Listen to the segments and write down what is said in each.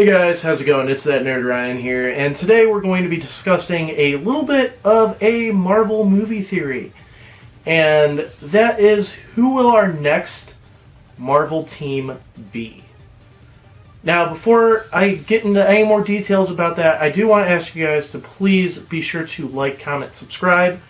Hey guys, how's it going? It's that nerd Ryan here, and today we're going to be discussing a little bit of a Marvel movie theory. And that is, who will our next Marvel team be? Now, before I get into any more details about that, I do want to ask you guys to please be sure to like, comment, subscribe,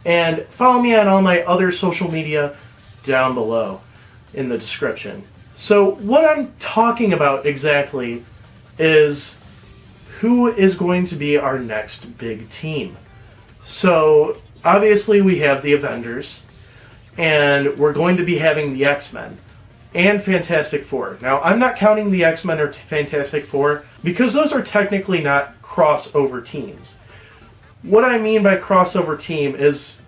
and follow me on all my other social media down below in the description. So, what I'm talking about exactly is who is going to be our next big team. So, obviously we have the Avengers, and we're going to be having the X-Men and Fantastic Four. Now, I'm not counting the X-Men or Fantastic Four because those are technically not crossover teams. What I mean by crossover team is,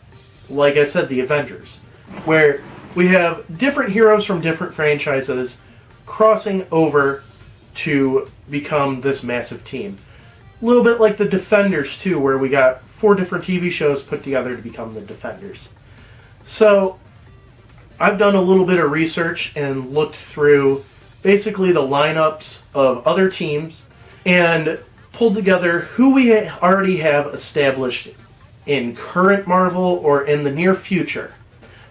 like I said, the Avengers, where we have different heroes from different franchises crossing over to become this massive team. A little bit like the Defenders too, where we got 4 different TV shows put together to become the Defenders. So, I've done a little bit of research and looked through basically the lineups of other teams and pulled together who we already have established in current Marvel or in the near future.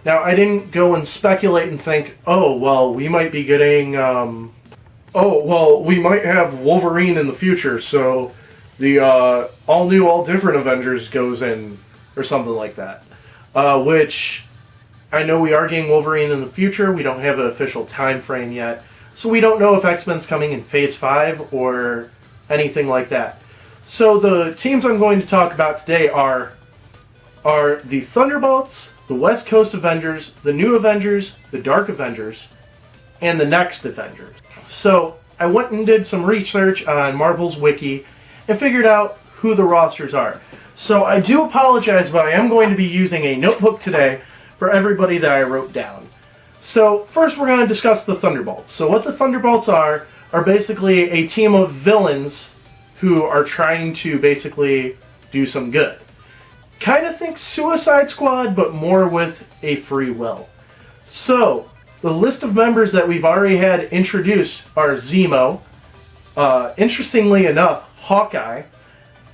Now, I didn't go and speculate and think, oh, well, we might be getting, we might have Wolverine in the future, so the all-new, all-different Avengers goes in, or something like that. Which, I know we are getting Wolverine in the future. We don't have an official time frame yet, so we don't know if X-Men's coming in Phase 5 or anything like that. So the teams I'm going to talk about today are the Thunderbolts, the West Coast Avengers, the New Avengers, the Dark Avengers, and the Next Avengers. So, I went and did some research on Marvel's Wiki and figured out who the rosters are. So, I do apologize, but I am going to be using a notebook today for everybody that I wrote down. So, first we're going to discuss the Thunderbolts. So, what the Thunderbolts are basically a team of villains who are trying to basically do some good. Kind of think Suicide Squad, but more with a free will. So, the list of members that we've already had introduced are Zemo, interestingly enough, Hawkeye,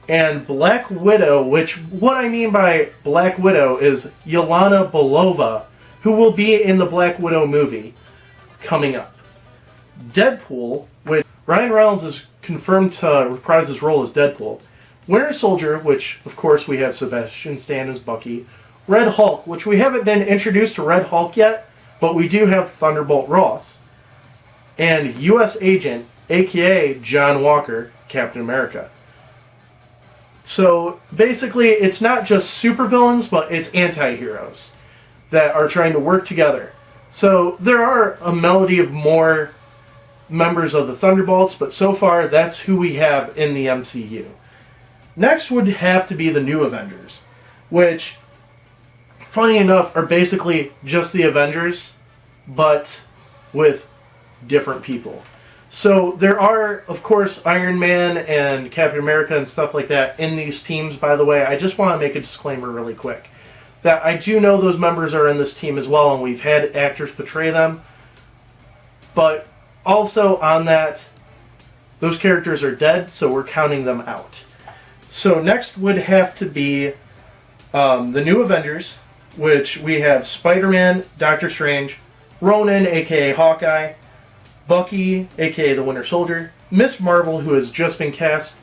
and Black Widow, which what I mean by Black Widow is Yelena Belova, who will be in the Black Widow movie coming up. Deadpool, which Ryan Reynolds is confirmed to reprise his role as Deadpool. Winter Soldier, which of course we have Sebastian Stan as Bucky. Red Hulk, which we haven't been introduced to Red Hulk yet, but we do have Thunderbolt Ross. And U.S. Agent, a.k.a. John Walker, Captain America. So, basically, it's not just supervillains, but it's anti-heroes that are trying to work together. So, there are a melody of more members of the Thunderbolts, but so far, that's who we have in the MCU. Next would have to be the New Avengers, which, funny enough, are basically just the Avengers, but with different people. So there are, of course, Iron Man and Captain America and stuff like that in these teams, by the way. I just want to make a disclaimer really quick. That I do know those members are in this team as well, and we've had actors portray them. But also on that, those characters are dead, so we're counting them out. So next would have to be the New Avengers, which we have Spider-Man, Doctor Strange, Ronan, a.k.a. Hawkeye, Bucky, a.k.a. the Winter Soldier, Miss Marvel, who has just been cast,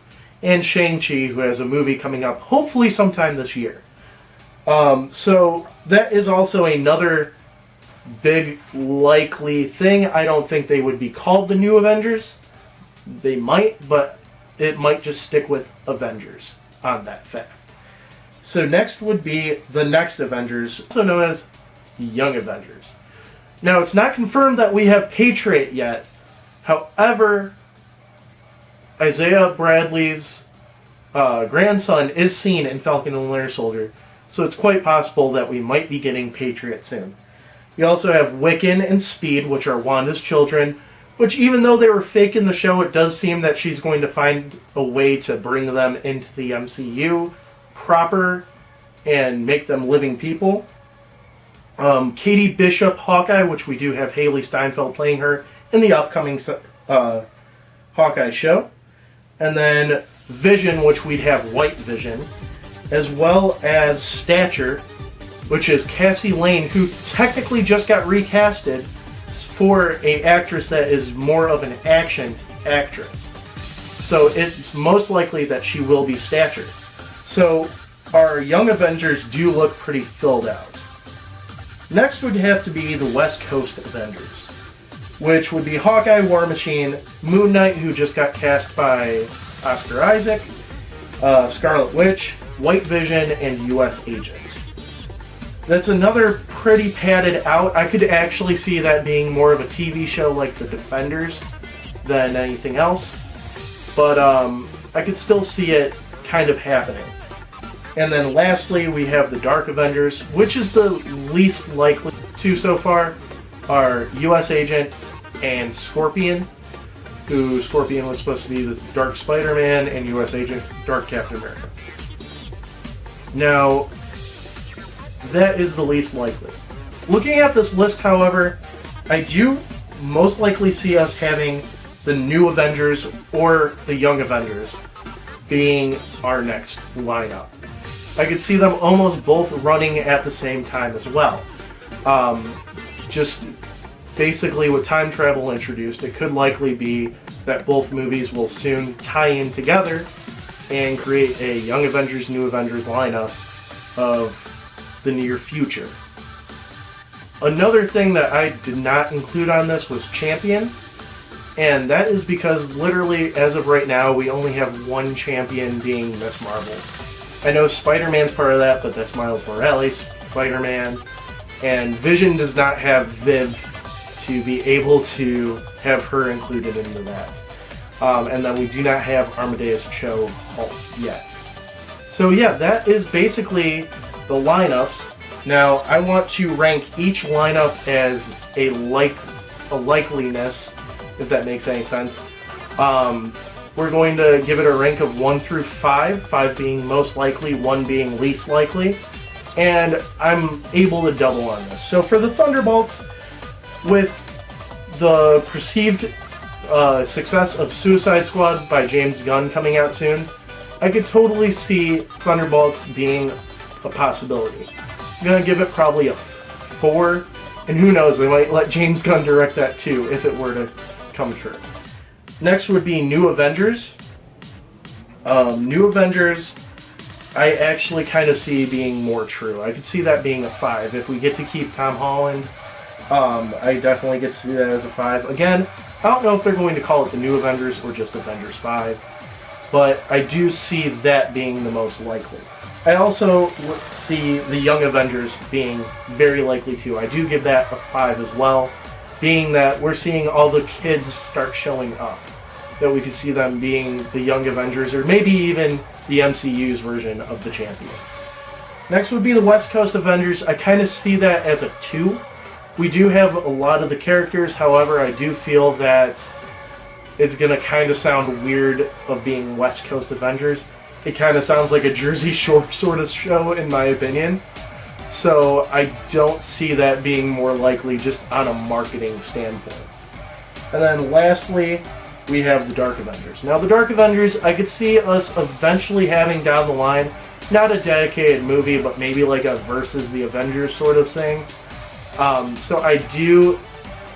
and Shang-Chi, who has a movie coming up, hopefully sometime this year. So that is also another big likely thing. I don't think they would be called the New Avengers. They might, but it might just stick with Avengers on that fact. So next would be the Next Avengers, also known as the Young Avengers. Now, it's not confirmed that we have Patriot yet. However, Isaiah Bradley's grandson is seen in Falcon and the Winter Soldier, so it's quite possible that we might be getting Patriot soon. We also have Wiccan and Speed, which are Wanda's children, which even though they were fake in the show, it does seem that she's going to find a way to bring them into the MCU proper and make them living people. Katie Bishop Hawkeye, which we do have Haley Steinfeld playing her in the upcoming Hawkeye show. And then Vision, which we'd have White Vision, as well as Stature, which is Cassie Lane, who technically just got recasted for an actress that is more of an action actress. So it's most likely that she will be Stature. So our Young Avengers do look pretty filled out. Next would have to be the West Coast Avengers, which would be Hawkeye, War Machine, Moon Knight, who just got cast by Oscar Isaac, Scarlet Witch, White Vision, and U.S. Agent. That's another pretty padded out. I could actually see that being more of a TV show like The Defenders than anything else. But I could still see it kind of happening. And then lastly, we have the Dark Avengers, which is the least likely to so far, are U.S. Agent and Scorpion, who Scorpion was supposed to be the Dark Spider-Man, and U.S. Agent, Dark Captain America. Now, that is the least likely. Looking at this list, however, I do most likely see us having the New Avengers or the Young Avengers being our next lineup. I could see them almost both running at the same time as well. Just basically with time travel introduced, it could likely be that both movies will soon tie in together and create a Young Avengers, New Avengers lineup of the near future. Another thing that I did not include on this was Champions, and that is because literally, as of right now, we only have one champion being Miss Marvel. I know Spider-Man's part of that, but that's Miles Morales, Spider-Man, and Vision does not have Viv to be able to have her included into that. And then we do not have Amadeus Cho Hulk yet. So yeah, that is basically the lineups. Now, I want to rank each lineup as a likeliness, if that makes any sense. We're going to give it a rank of 1 through 5, 5 being most likely, 1 being least likely, and I'm able to double on this. So for the Thunderbolts, with the perceived success of Suicide Squad by James Gunn coming out soon, I could totally see Thunderbolts being a possibility. I'm going to give it probably a 4, and who knows, they might let James Gunn direct that too, if it were to come true. Next would be New Avengers. New Avengers, I actually kind of see being more true. I could see that being a 5. If we get to keep Tom Holland, I definitely get to see that as a 5. Again, I don't know if they're going to call it the New Avengers or just Avengers 5, but I do see that being the most likely. I also see the Young Avengers being very likely too. I do give that a 5 as well, being that we're seeing all the kids start showing up. That we could see them being the Young Avengers, or maybe even the MCU's version of the Champions. Next would be the West Coast Avengers. I kind of see that as a 2. We do have a lot of the characters, however, I do feel that it's going to kind of sound weird of being West Coast Avengers. It kind of sounds like a Jersey Shore sort of show, in my opinion. So I don't see that being more likely just on a marketing standpoint. And then lastly, we have the Dark Avengers. Now the Dark Avengers, I could see us eventually having down the line, not a dedicated movie, but maybe like a versus the Avengers sort of thing. So I do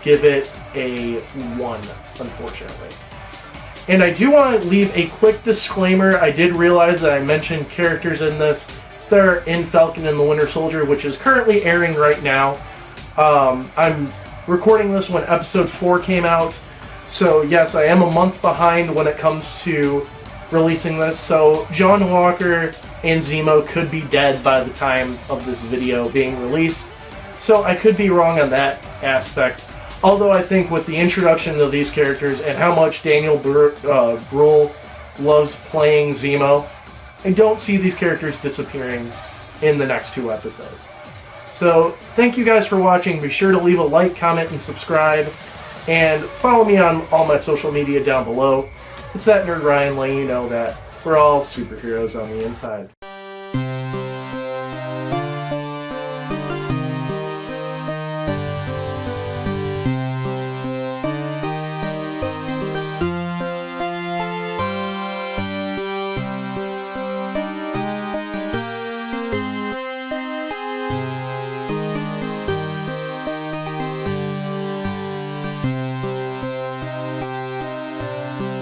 give it a 1, unfortunately. And I do want to leave a quick disclaimer. I did realize that I mentioned characters in this that are in Falcon and the Winter Soldier, which is currently airing right now. I'm recording this when episode 4 came out. So yes, I am a month behind when it comes to releasing this. So John Walker and Zemo could be dead by the time of this video being released. So I could be wrong on that aspect. Although I think with the introduction of these characters and how much Daniel Bruhl loves playing Zemo, I don't see these characters disappearing in the next 2 episodes. So thank you guys for watching. Be sure to leave a like, comment, and subscribe. And follow me on all my social media down below. It's that Nerd Ryan letting you know that we're all superheroes on the inside.